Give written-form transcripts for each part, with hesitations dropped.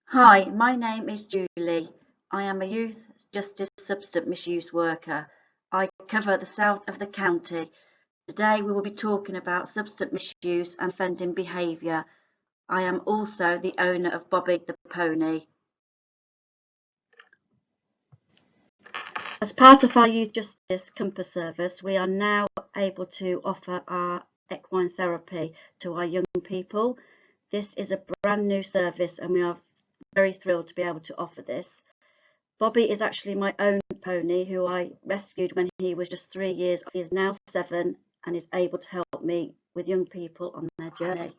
Hi, my name is Julie. I am a youth justice substance misuse worker. I cover the south of the county. Today we will be talking about substance misuse and offending behaviour. I am also the owner of Bobby the Pony. As part of our youth justice compass service, we are now able to offer our equine therapy to our young people. This is a brand new service and we are very thrilled to be able to offer this. Bobby is actually my own pony who I rescued when he was just 3 years. He is now 7 and is able to help me with young people on their journey.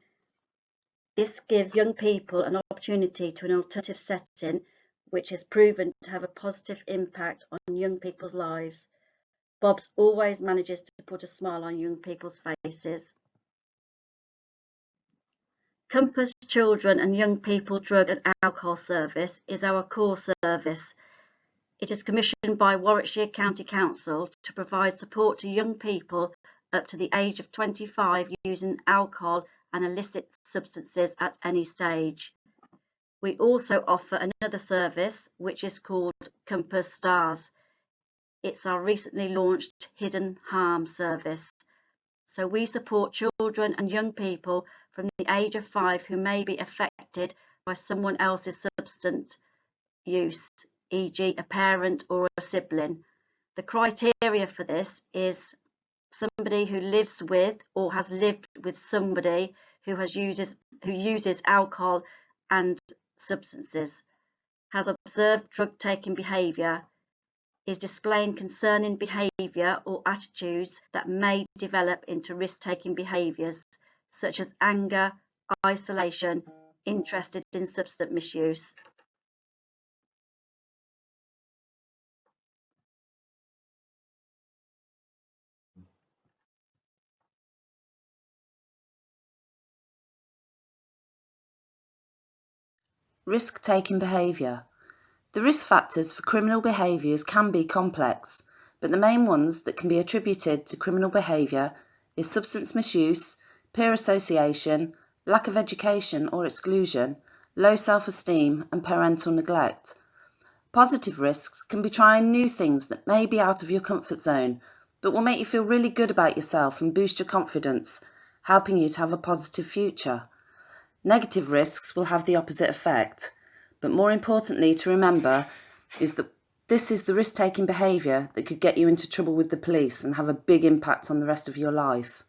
This gives young people an opportunity to an alternative setting which has proven to have a positive impact on young people's lives. Bob's always manages to put a smile on young people's faces. Compass Children and Young People Drug and Alcohol Service is our core service. It is commissioned by Warwickshire County Council to provide support to young people up to the age of 25 using alcohol and illicit substances at any stage. We also offer another service which is called Compass Stars. It's our recently launched Hidden Harm service. So we support children and young people from the age of 5 who may be affected by someone else's substance use, e.g. a parent or a sibling. The criteria for this is somebody who lives with or has lived with somebody who uses alcohol and substances, has observed drug taking behaviour, is displaying concerning behaviour or attitudes that may develop into risk taking behaviours such as anger, isolation, interested in substance misuse. Risk-taking behaviour. The risk factors for criminal behaviours can be complex, but the main ones that can be attributed to criminal behaviour is substance misuse, peer association, lack of education or exclusion, low self-esteem and parental neglect. Positive risks can be trying new things that may be out of your comfort zone, but will make you feel really good about yourself and boost your confidence, helping you to have a positive future. Negative risks will have the opposite effect, but more importantly to remember is that this is the risk-taking behaviour that could get you into trouble with the police and have a big impact on the rest of your life.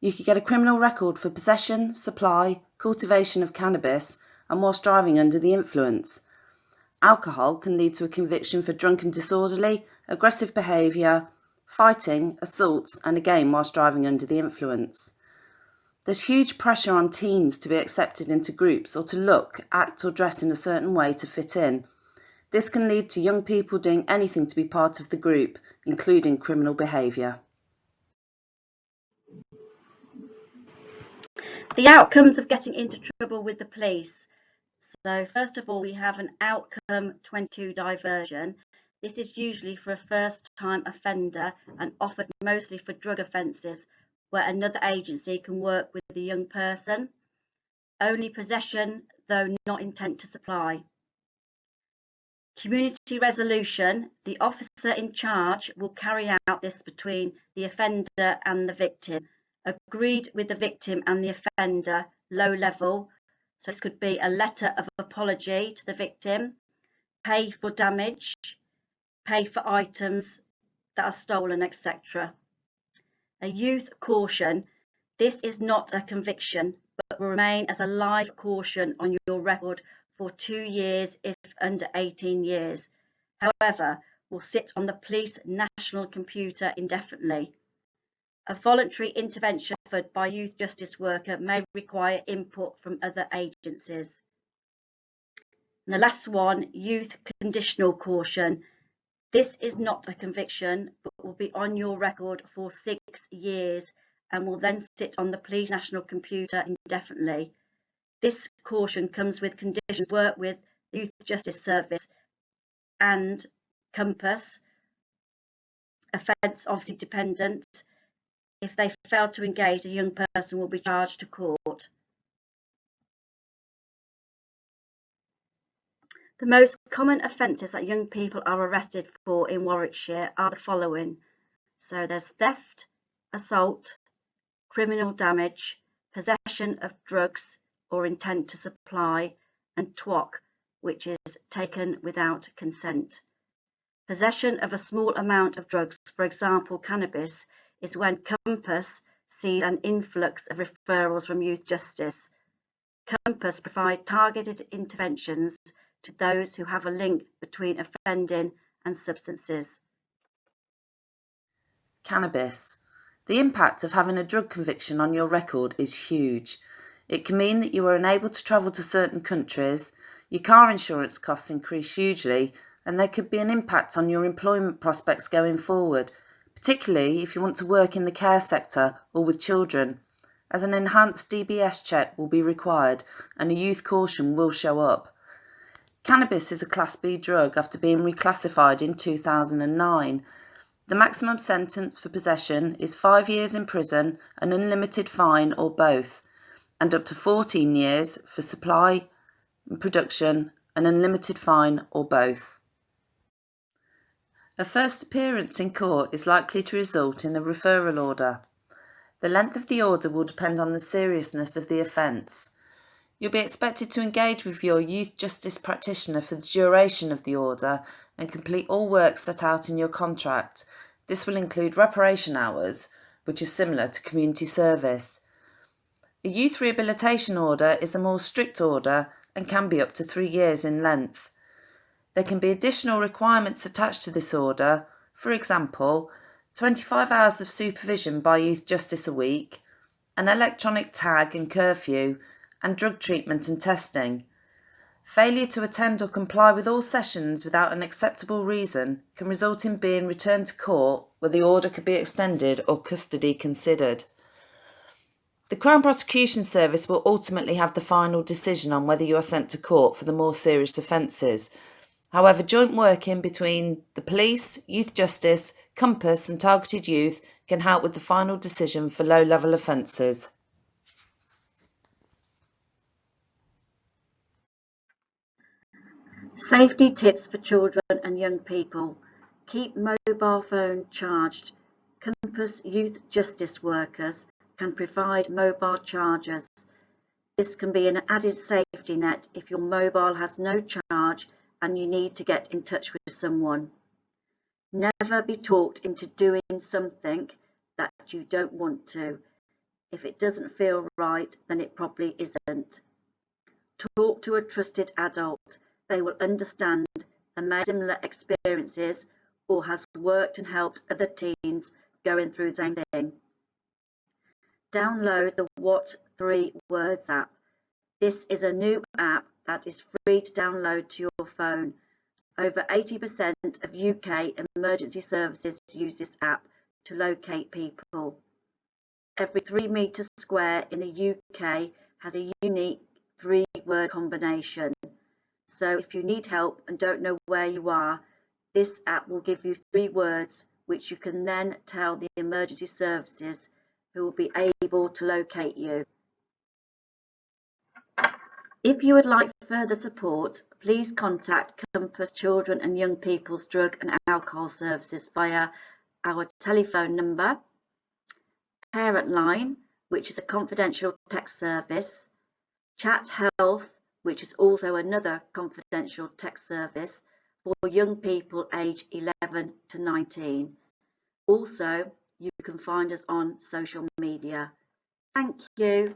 You could get a criminal record for possession, supply, cultivation of cannabis, and whilst driving under the influence. Alcohol can lead to a conviction for drunken disorderly, aggressive behaviour, fighting, assaults, and again whilst driving under the influence. There's huge pressure on teens to be accepted into groups or to look, act or dress in a certain way to fit in. This can lead to young people doing anything to be part of the group, including criminal behaviour. The outcomes of getting into trouble with the police. So first of all, we have an outcome 22 diversion. This is usually for a first-time offender and offered mostly for drug offences, where another agency can work with the young person. Only possession, though not intent to supply. Community resolution. The officer in charge will carry out this between the offender and the victim. Agreed with the victim and the offender, low level. So this could be a letter of apology to the victim, pay for damage, pay for items that are stolen, etc. A youth caution. This is not a conviction, but will remain as a live caution on your record for 2 years if under 18 years. However, will sit on the police national computer indefinitely. A voluntary intervention offered by a youth justice worker may require input from other agencies. And the last one, youth conditional caution. This is not a conviction, but will be on your record for 6 years and will then sit on the police national computer indefinitely. This caution comes with conditions to work with the Youth Justice Service and Compass, offence obviously dependent. If they fail to engage, a young person will be charged to court. The most common offences that young people are arrested for in Warwickshire are the following. So there's theft, assault, criminal damage, possession of drugs or intent to supply, and TWOC, which is taken without consent. Possession of a small amount of drugs, for example cannabis, is when Compass sees an influx of referrals from Youth Justice. Compass provide targeted interventions to those who have a link between offending and substances. Cannabis. The impact of having a drug conviction on your record is huge. It can mean that you are unable to travel to certain countries, your car insurance costs increase hugely, and there could be an impact on your employment prospects going forward, particularly if you want to work in the care sector or with children, as an enhanced DBS check will be required and a youth caution will show up. Cannabis is a Class B drug after being reclassified in 2009. The maximum sentence for possession is 5 years in prison, an unlimited fine or both, and up to 14 years for supply and production, an unlimited fine or both. A first appearance in court is likely to result in a referral order. The length of the order will depend on the seriousness of the offence. You'll be expected to engage with your youth justice practitioner for the duration of the order and complete all work set out in your contract. This will include reparation hours, which is similar to community service. A youth rehabilitation order is a more strict order and can be up to 3 years in length. There can be additional requirements attached to this order, for example, 25 hours of supervision by Youth Justice a week, an electronic tag and curfew, and drug treatment and testing. Failure to attend or comply with all sessions without an acceptable reason can result in being returned to court, where the order could be extended or custody considered. The Crown Prosecution Service will ultimately have the final decision on whether you are sent to court for the more serious offences. However, joint working between the police, Youth Justice, Compass and targeted youth can help with the final decision for low-level offences. Safety tips for children and young people. Keep mobile phone charged. Compass Youth Justice workers can provide mobile chargers. This can be an added safety net if your mobile has no charge and you need to get in touch with someone. Never be talked into doing something that you don't want to. If it doesn't feel right, then it probably isn't. Talk to a trusted adult. They will understand and may have similar experiences or has worked and helped other teens going through the same thing. Download the What 3 Words app. This is a new app that is free to download to your phone. Over 80% of UK emergency services use this app to locate people. Every 3 metres square in the UK has a unique 3-word combination. So if you need help and don't know where you are, this app will give you 3 words which you can then tell the emergency services, who will be able to locate you. If you would like further support, please contact Compass Children and Young People's Drug and Alcohol Services via our telephone number, Parent Line, which is a confidential text service, Chat Health, which is also another confidential text service for young people aged 11 to 19. Also, you can find us on social media. Thank you.